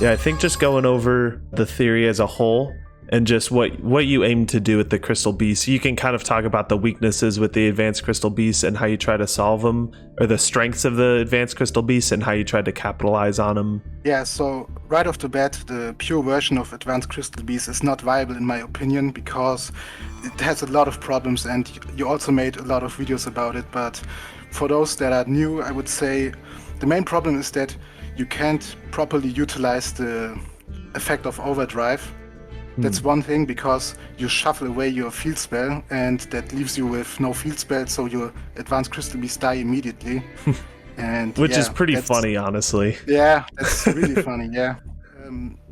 Yeah, I think just going over the theory as a whole and just what you aim to do with the Crystal Beasts. You can kind of talk about the weaknesses with the Advanced Crystal Beasts and how you try to solve them, or the strengths of the Advanced Crystal Beasts and how you try to capitalize on them. Yeah, so right off the bat, the pure version of Advanced Crystal Beasts is not viable in my opinion because it has a lot of problems, and you also made a lot of videos about it. But for those that are new, I would say the main problem is that you can't properly utilize the effect of Overdrive. That's one thing, because you shuffle away your field spell and that leaves you with no field spell, so your Advanced Crystal Beasts die immediately. And which is pretty funny, honestly. Yeah, that's really funny, yeah.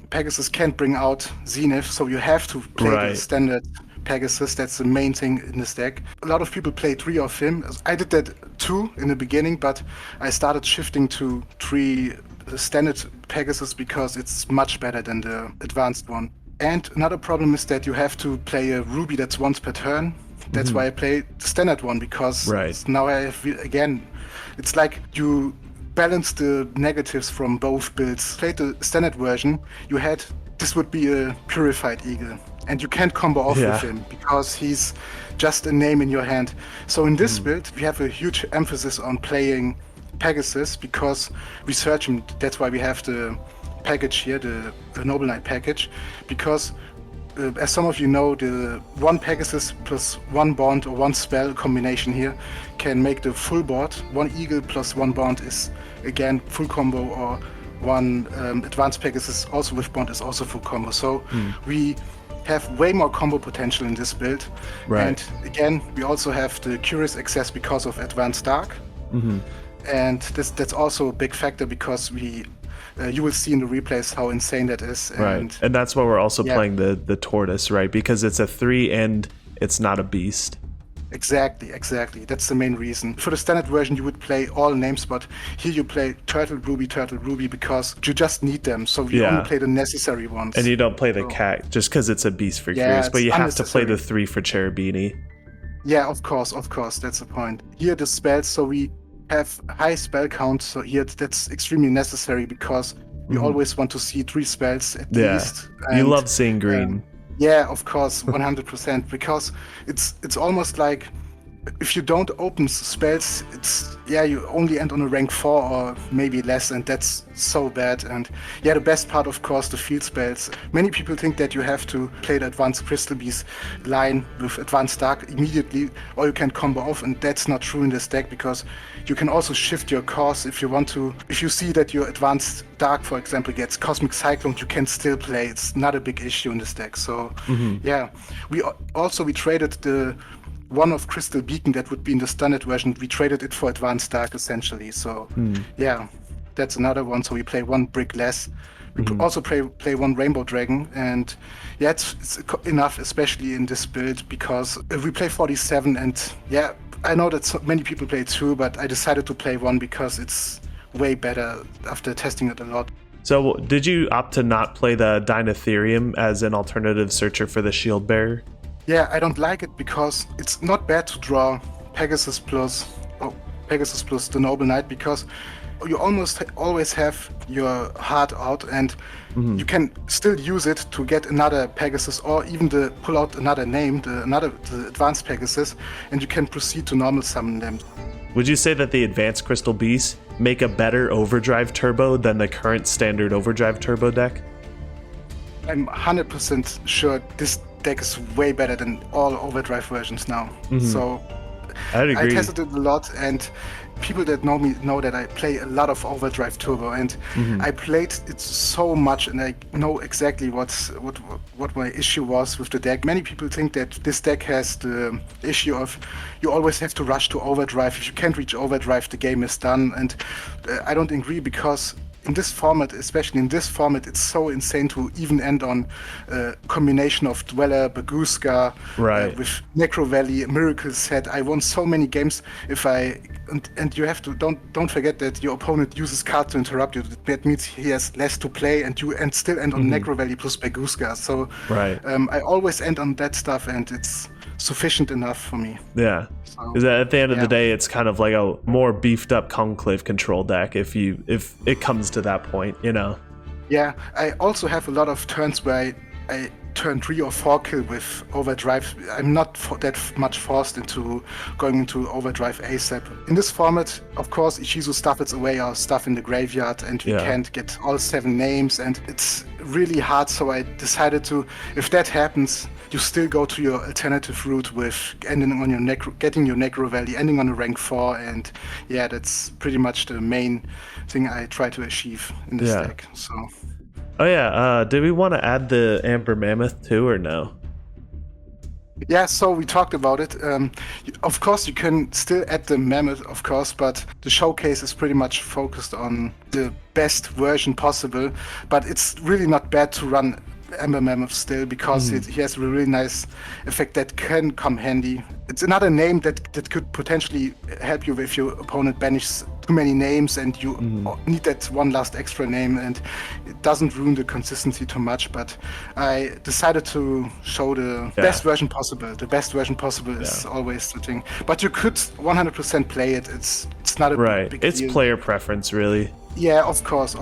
Pegasus can't bring out Zenith, so you have to play the standard Pegasus. That's the main thing in this deck. A lot of people play 3 of him. I did that too in the beginning, but I started shifting to 3 standard Pegasus because it's much better than the advanced one. And another problem is that you have to play a Ruby that's once per turn. That's why I play the standard one, because now I have, again, it's like you balance the negatives from both builds. Played the standard version, you had, this would be a Purified Eagle, and you can't combo off with him because he's just a name in your hand. So in this build, we have a huge emphasis on playing Pegasus because we search him. That's why we have the package here, the Noble Knight package, because as some of you know, the 1 Pegasus plus 1 bond or 1 spell combination here can make the full board. 1 Eagle plus 1 bond is again full combo, or 1 Advanced Pegasus also with bond is also full combo. So we have way more combo potential in this build. And again, we also have the Curious Access because of Advanced Dark. And that's also a big factor because you will see in the replays how insane that is. And that's why we're also playing the Tortoise, right? Because it's a 3 and it's not a beast. Exactly. That's the main reason. For the standard version, you would play all names, but here you play Turtle Ruby, because you just need them. So you only play the necessary ones. And you don't play the cat just because it's a beast for Curious, but you have to play the 3 for Cherubini. Yeah, of course, that's the point. Here the spells, so we have high spell count, so here that's extremely necessary because we always want to see 3 spells at least. And, you love seeing green. Yeah, of course, 100%, because it's almost like if you don't open spells, you only end on a rank 4 or maybe less, and that's so bad. And the best part, of course, the field spells. Many people think that you have to play the Advanced Crystal Beast line with Advanced Dark immediately, or you can combo off, and that's not true in this deck because you can also shift your course if you want to. If you see that your Advanced Dark, for example, gets Cosmic Cyclone, you can still play. It's not a big issue in this deck. So we traded the one of Crystal Beacon that would be in the standard version. We traded it for Advanced Dark essentially. So that's another one. So we play 1 brick less. We also play 1 Rainbow Dragon, and it's enough, especially in this build, because we play 47, and I know that so many people play 2, but I decided to play 1 because it's way better after testing it a lot. So did you opt to not play the Dinotherium as an alternative searcher for the Shield Bearer? Yeah, I don't like it because it's not bad to draw Pegasus plus the Noble Knight, because you almost always have your heart out, and you can still use it to get another Pegasus, or even pull out another name, the Advanced Pegasus, and you can proceed to normal summon them. Would you say that the Advanced Crystal Beasts make a better Overdrive Turbo than the current standard Overdrive Turbo deck? I'm 100% sure this deck is way better than all Overdrive versions now. So I'd agree. I tested it a lot, and people that know me know that I play a lot of Overdrive Turbo, and I played it so much, and I know exactly what my issue was with the deck. Many people think that this deck has the issue of you always have to rush to Overdrive. If you can't reach Overdrive, the game is done, and I don't agree, because in this format, especially in this format, it's so insane to even end on a combination of Dweller, Baguska, with Necro Valley, Miracle Set. I won so many games and you have to don't forget that your opponent uses cards to interrupt you. That means he has less to play, and you still end on Necro Valley plus Baguska. So I always end on that stuff, and it's sufficient enough for me. Yeah, because at the end of the day, it's kind of like a more beefed up Conclave control deck if it comes to that point, you know. Yeah, I also have a lot of turns where I turn 3 or 4 kill with Overdrive. I'm not that much forced into going into Overdrive ASAP. In this format, of course, Ishizu stuffs away our stuff in the graveyard and we can't get all 7 names and it's really hard, so I decided to, if that happens, you still go to your alternative route with ending on your getting your Necro Valley, ending on a rank 4, and yeah, that's pretty much the main thing I try to achieve in this deck. So. Oh yeah, did we want to add the Amber Mammoth too, or no? Yeah, so we talked about it. Of course, you can still add the Mammoth, of course, but the showcase is pretty much focused on the best version possible. But it's really not bad to run Amber Mammoth still, because he has a really nice effect that can come handy. It's another name that could potentially help you if your opponent banishes too many names and you need that one last extra name, and it doesn't ruin the consistency too much. But I decided to show the best version possible. The best version possible is always the thing. But you could 100% play it. It's not a big It's deal. Player preference, really. Yeah, of course.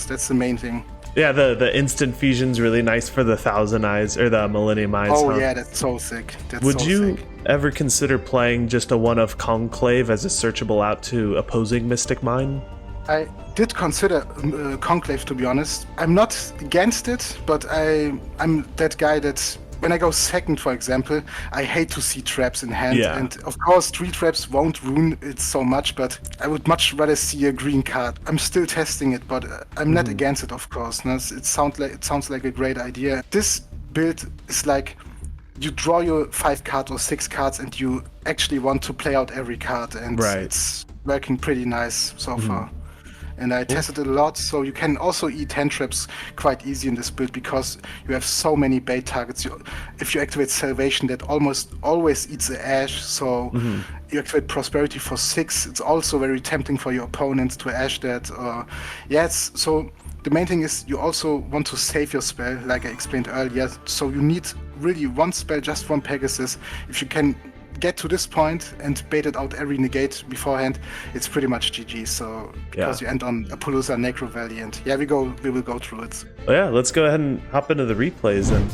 That's the main thing. Yeah, the instant fusion's really nice for the Thousand Eyes or the Millennium Eyes. Oh yeah, that's so sick. Would you ever consider playing just a one of Conclave as a searchable out to opposing Mystic Mine? I did consider Conclave, to be honest. I'm not against it, but I'm that guy that when I go second, for example, I hate to see traps in hand. Yeah. And of course, 3 traps won't ruin it so much, but I would much rather see a green card. I'm still testing it, but I'm not against it, of course. No? It sounds like a great idea. This build is like you draw your 5 cards or 6 cards, and you actually want to play out every card, and it's working pretty nice so far. And I tested it a lot, so you can also eat hand traps quite easy in this build because you have so many bait targets. If you activate Salvation, that almost always eats the Ash, so you activate Prosperity for 6. It's also very tempting for your opponents to Ash that. So the main thing is you also want to save your spell, like I explained earlier. So you need really one spell just from Pegasus. If you can get to this point and bait it out every negate beforehand, it's pretty much GG. So because you end on Appaloosa, Necro Valley, and we will go through it. Well, yeah, let's go ahead and hop into the replays then.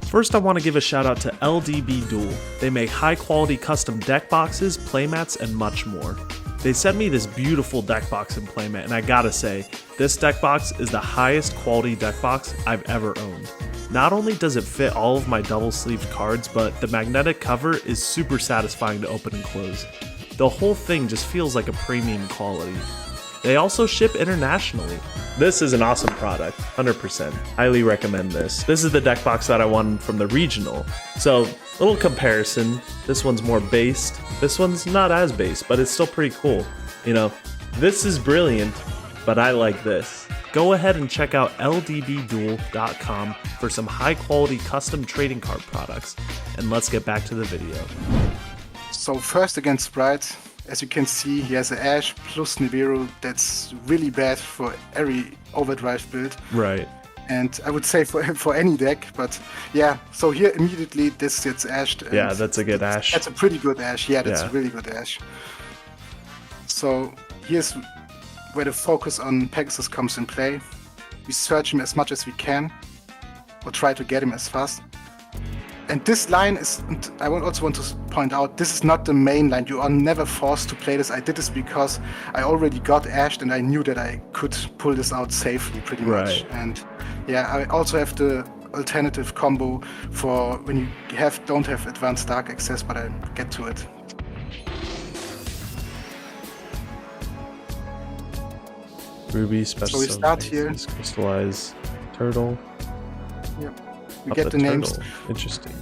First, I want to give a shout out to LDB Duel. They make high quality custom deck boxes, playmats, and much more. They sent me this beautiful deck box and playmat, and I gotta say, this deck box is the highest quality deck box I've ever owned. Not only does it fit all of my double-sleeved cards, but the magnetic cover is super satisfying to open and close. The whole thing just feels like a premium quality. They also ship internationally. This is an awesome product, 100%. Highly recommend this. This is the deck box that I won from the regional. So, little comparison. This one's more based. This one's not as based, but it's still pretty cool. You know, this is brilliant, but I like this. Go ahead and check out ldbduel.com for some high quality custom trading card products, and let's get back to the video. So first against Sprite, as you can see, he has an Ash plus Nibiru. That's really bad for every Overdrive build. Right. And I would say for any deck, but yeah, so here immediately this gets ashed. Yeah, that's a good Ash. That's a pretty good Ash. Yeah, that's a really good Ash. So here's where the focus on Pegasus comes in play. We search him as much as we can, or try to get him as fast. And this line is, and I also want to point out, this is not the main line. You are never forced to play this. I did this because I already got ashed and I knew that I could pull this out safely pretty much. And yeah, I also have the alternative combo for when you don't have advanced dark access, but I'll get to it. Ruby, special. So we start here. Crystallize turtle. Yep. We get the names. Interesting.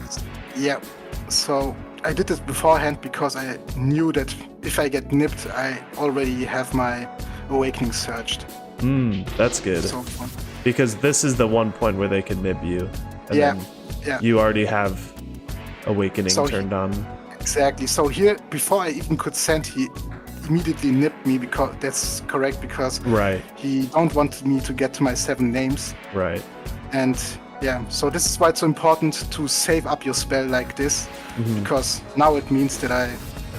Yeah. So I did this beforehand because I knew that if I get nipped, I already have my awakening searched. That's good. So fun. Because this is the one point where they can nib you. And then you already have awakening turned on. Exactly. So here, before I even could send, he immediately nipped me, because that's correct, because he don't want me to get to my 7 names. Right. And yeah, so this is why it's so important to save up your spell like this, because now it means that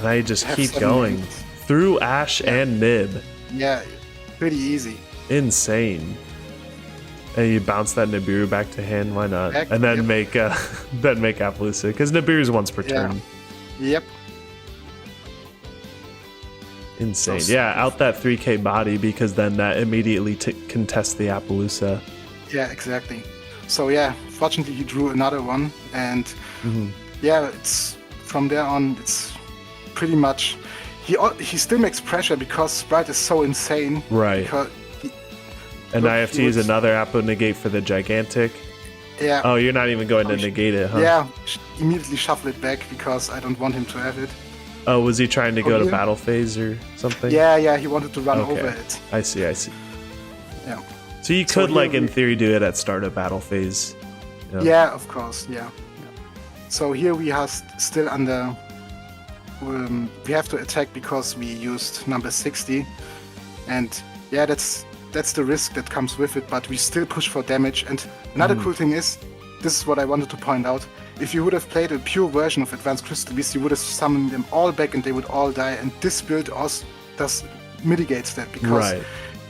I just keep going through Ash and Nib. Yeah, pretty easy. Insane. And you bounce that Nibiru back to hand. Why not? Back, and then yep. make Appaloosa, because Nibiru's once per turn. Yep. Insane. So Yeah, out that 3k body, because then that immediately can test the Appaloosa. Yeah, exactly. So yeah, fortunately he drew another one, and yeah, it's from there on it's pretty much he still makes pressure because Sprite is so insane. Right. Because and I have to use another Appo negate for the gigantic. Yeah. Oh, you're not even going to negate it, huh? Yeah, immediately shuffle it back because I don't want him to have it. Oh, was he trying to go to battle phase or something? Yeah, he wanted to run over it. I see. Yeah. So you could, in theory, do it at start of battle phase. You know? Yeah, of course, yeah. So here we are still under... we have to attack because we used number 60. And yeah, that's the risk that comes with it, but we still push for damage. And another cool thing is, this is what I wanted to point out, if you would have played a pure version of Advanced Crystal Beast, you would have summoned them all back and they would all die, and this build also mitigates that, because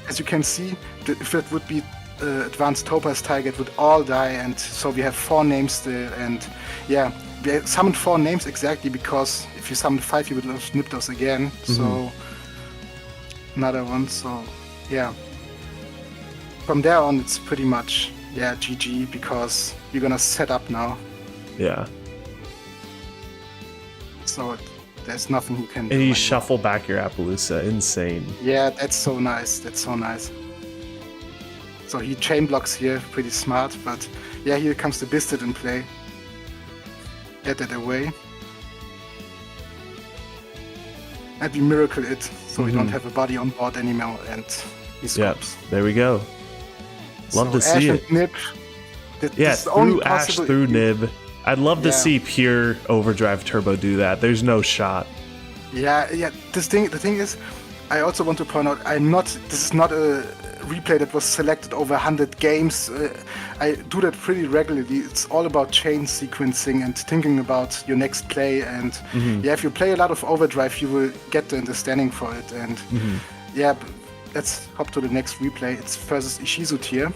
as you can see, if it would be Advanced Topaz Tiger, it would all die, and so we have 4 names still, and yeah, we summoned 4 names exactly, because if you summoned 5 you would have snipped us again, so another one, so yeah. From there on it's pretty much, GG, because you're gonna set up now. Yeah. So there's nothing you can do. And you shuffle back your Appaloosa. Insane. Yeah, that's so nice. So he chain blocks here, pretty smart, but yeah, here comes the Bisted in play. Get that away. And we miracle it, so we don't have a body on board anymore, and he scopes. Yeah, there we go. Love to see it. Nib. Through Ash, through Nib. I'd love to see pure Overdrive Turbo do that. There's no shot. Yeah. The thing is, I also want to point out, this is not a replay that was selected over 100 games. I do that pretty regularly. It's all about chain sequencing and thinking about your next play. And if you play a lot of Overdrive, you will get the understanding for it. And let's hop to the next replay. It's versus Ishizu tier.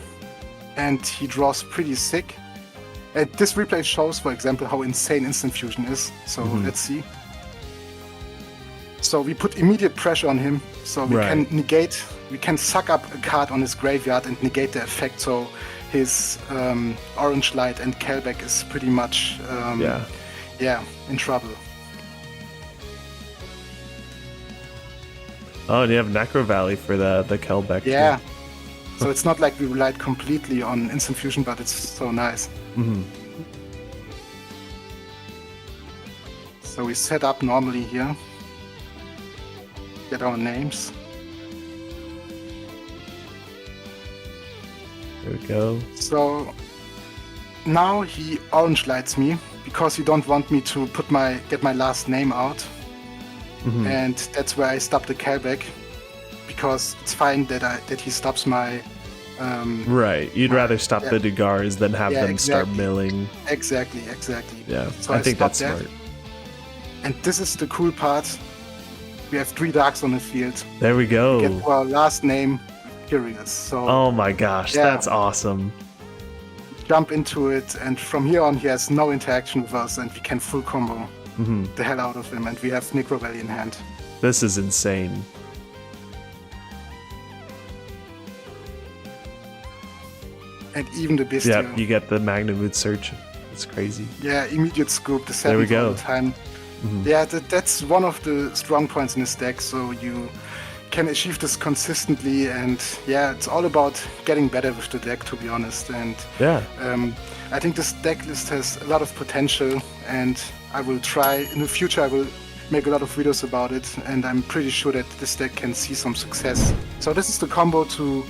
And he draws pretty sick. And this replay shows, for example, how insane Instant Fusion is. So let's see. So we put immediate pressure on him. So we can negate, we can suck up a card on his graveyard and negate the effect. So his Orange Light and Kelbeck is pretty much in trouble. Oh, and you have Necro Valley for the Kelbeck. Yeah. Too. So it's not like we relied completely on Instant Fusion, but it's so nice. So we set up normally here. Get our names. There we go. So now he Orange Lights me because he don't want me to get my last name out. And that's where I stop the Kelbeck, because it's fine that he stops my you'd rather stop the Dugars than have them start milling. Exactly. Yeah, so I think that's smart. And this is the cool part. We have 3 Darks on the field. There we go. We get our last name, Curious. So oh my gosh, that's awesome. Jump into it, and from here on he has no interaction with us, and we can full combo the hell out of him, and we have Necro Valley in hand. This is insane. And even the Bestial. Yeah, you get the Magnitude Search. It's crazy. Yeah, immediate scoop, the 7th there we go. all the time. Yeah, that's one of the strong points in this deck, so you can achieve this consistently, and yeah, it's all about getting better with the deck, to be honest. And I think this deck list has a lot of potential, and I will try, in the future I will make a lot of videos about it, and I'm pretty sure that this deck can see some success. So this is the combo to,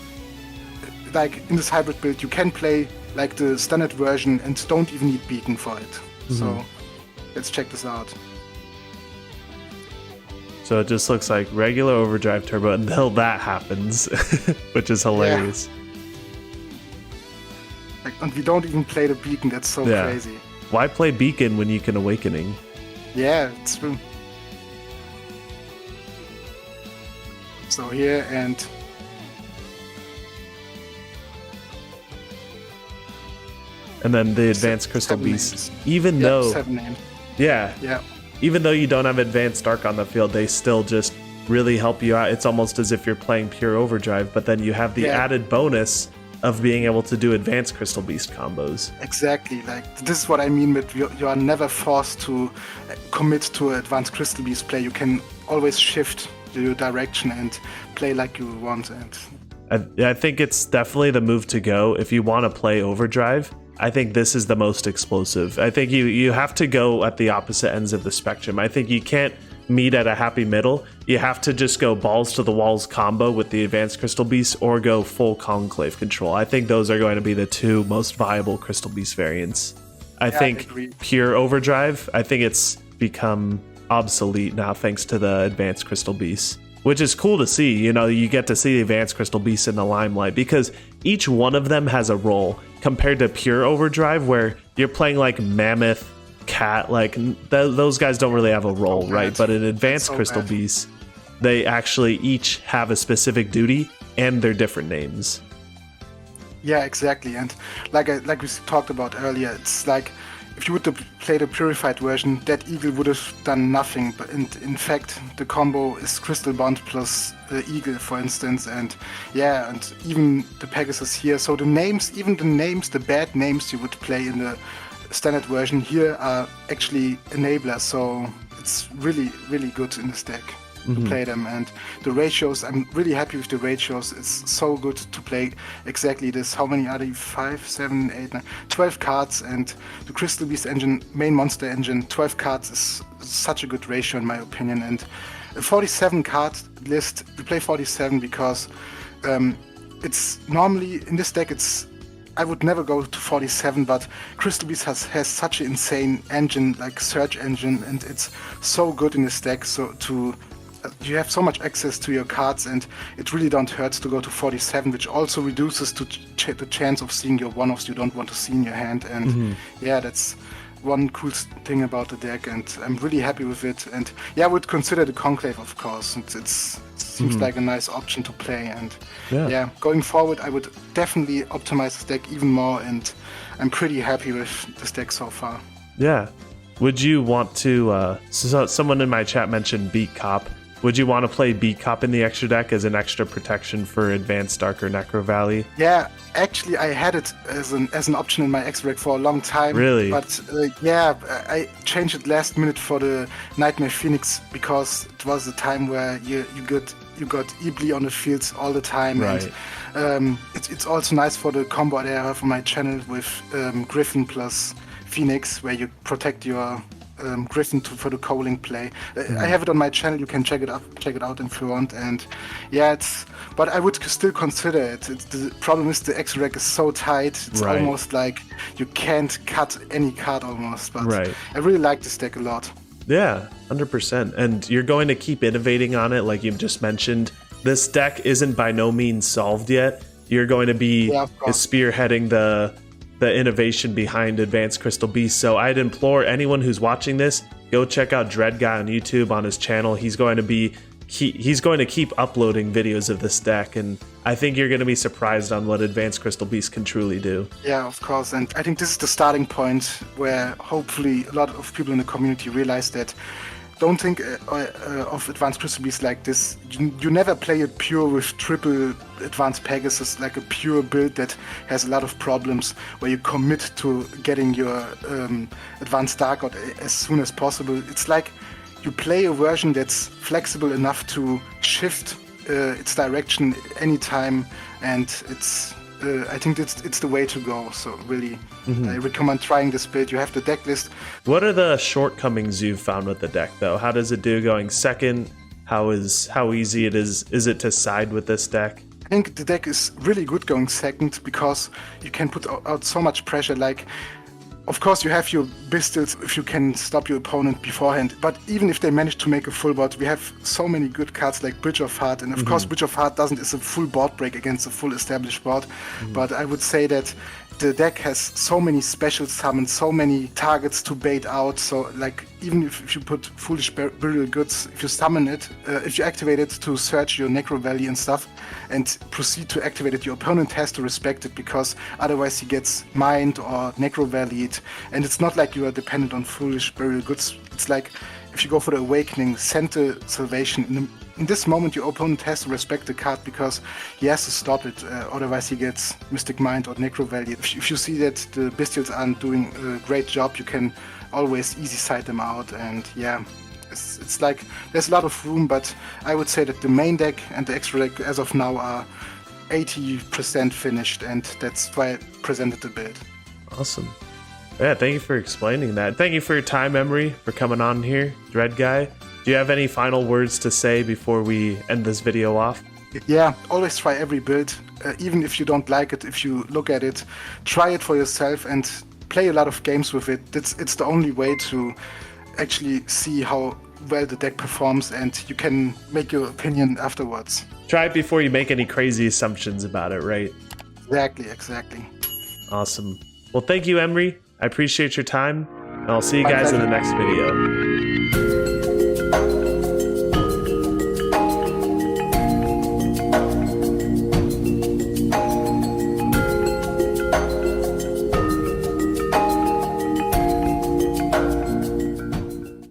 like in this hybrid build, you can play like the standard version and don't even need Beacon for it. So let's check this out. So it just looks like regular Overdrive Turbo until that happens, which is hilarious. Like, and we don't even play the Beacon, that's so crazy. Why play Beacon when you can Awakening? Yeah, it's true. So here, and And then the Advanced Crystal Beast, even though 7 names. Yeah. Even though you don't have Advanced Dark on the field, they still just really help you out. It's almost as if you're playing pure Overdrive, but then you have the added bonus of being able to do Advanced Crystal Beast combos. Exactly. Like, this is what I mean with you are never forced to commit to Advanced Crystal Beast play. You can always shift your direction and play like you want. And I think it's definitely the move to go if you want to play Overdrive. I think this is the most explosive. I think you have to go at the opposite ends of the spectrum. I think you can't meet at a happy middle. You have to just go balls to the walls combo with the Advanced Crystal Beast or go full Conclave control. I think those are going to be the two most viable Crystal Beast variants. I think pure Overdrive, I think it's become obsolete now thanks to the Advanced Crystal Beast, which is cool to see. You know, you get to see the Advanced Crystal Beast in the limelight because each one of them has a role compared to pure Overdrive where you're playing like Mammoth, Cat, like those guys don't really have a role, right? But in Advanced Crystal Beast, they actually each have a specific duty and they're different names. Yeah, exactly. And like we talked about earlier, it's like if you would have played a purified version, that Eagle would have done nothing. But in fact, the combo is Crystal Bond plus Eagle, for instance. And yeah, and even the Pegasus here. So the names, even the bad names you would play in the standard version here are actually enablers. So it's really, really good in this deck to play them. And the ratios, I'm really happy with the ratios. It's so good to play exactly this. How many are they? 5, 7, 8, 9, 12 cards. And the Crystal Beast engine, main monster engine, 12 cards is such a good ratio in my opinion. And a 47 card list, we play 47 because it's normally in this deck I would never go to 47, but Crystal Beast has such an insane engine, like search engine, and it's so good in this deck. So you have so much access to your cards, and it really don't hurt to go to 47, which also reduces the chance of seeing your one-offs you don't want to see in your hand. And yeah, that's one cool thing about the deck, and I'm really happy with it. And yeah, I would consider the Conclave, of course. It seems like a nice option to play. And yeah, going forward, I would definitely optimize this deck even more, and I'm pretty happy with this deck so far. Yeah. Would you want to, so someone in my chat mentioned Beat Cop. Would you want to play Beat Cop in the extra deck as an extra protection for Advanced Dark or Necro Valley? Yeah, actually I had it as an option in my extra deck for a long time. Really? But yeah, I changed it last minute for the Nightmare Phoenix because it was the time where you got Ibli on the fields all the time. Right. And it's also nice for the combo that I have on my channel with Griffin plus Phoenix, where you protect your Griffin for the Coaling play. I have it on my channel. You can check it out if you want. And yeah, but I would still consider it. The problem is the extra deck is so tight. It's almost like you can't cut any card almost. But I really like this deck a lot. Yeah, 100%. And you're going to keep innovating on it, like you just mentioned. This deck isn't by no means solved yet. You're going to be spearheading the innovation behind Advanced Crystal Beast. So I'd implore anyone who's watching this, go check out Dread Guy on YouTube on his channel. He's going to keep uploading videos of this deck, and I think you're going to be surprised on what Advanced Crystal Beast can truly do. Yeah, of course. And I think this is the starting point where hopefully a lot of people in the community realize that don't think of Advanced Crystal Beast like this. You never play it pure with triple Advanced Pegasus, like a pure build that has a lot of problems, where you commit to getting your Advanced Dark out as soon as possible. It's like you play a version that's flexible enough to shift its direction anytime, and I think it's the way to go. So really, I recommend trying this build. You have the deck list. What are the shortcomings you've found with the deck, though? How does it do going second? How easy it is it to side with this deck? I think the deck is really good going second because you can put out so much pressure. Like, of course, you have your pistols if you can stop your opponent beforehand. But even if they manage to make a full board, we have so many good cards like Bridge of Heart. And of course, Bridge of Heart is a full board break against a full established board. But I would say that the deck has so many special summons, so many targets to bait out. So like even if you put Foolish Burial Goods, if you summon it, if you activate it to search your Necro Valley and stuff, and proceed to activate it, your opponent has to respect it, because otherwise he gets mined or Necro Valleyed. And it's not like you are dependent on Foolish Burial Goods. It's like if you go for the Awakening, send the Salvation. In this moment, your opponent has to respect the card because he has to stop it. Otherwise, he gets Mystic Mind or Necro Valley. If you see that the Bestials aren't doing a great job, you can always easy side them out. And yeah, it's like there's a lot of room, but I would say that the main deck and the extra deck as of now are 80% finished, and that's why I presented the build. Awesome. Yeah, thank you for explaining that. Thank you for your time, Emery, for coming on here, Dread Guy. Do you have any final words to say before we end this video off? Yeah, always try every build. Even if you don't like it, if you look at it, try it for yourself and play a lot of games with it. It's the only way to actually see how well the deck performs, and you can make your opinion afterwards. Try it before you make any crazy assumptions about it, right? Exactly. Awesome. Well, thank you, Emery. I appreciate your time, and I'll see you guys in the next video.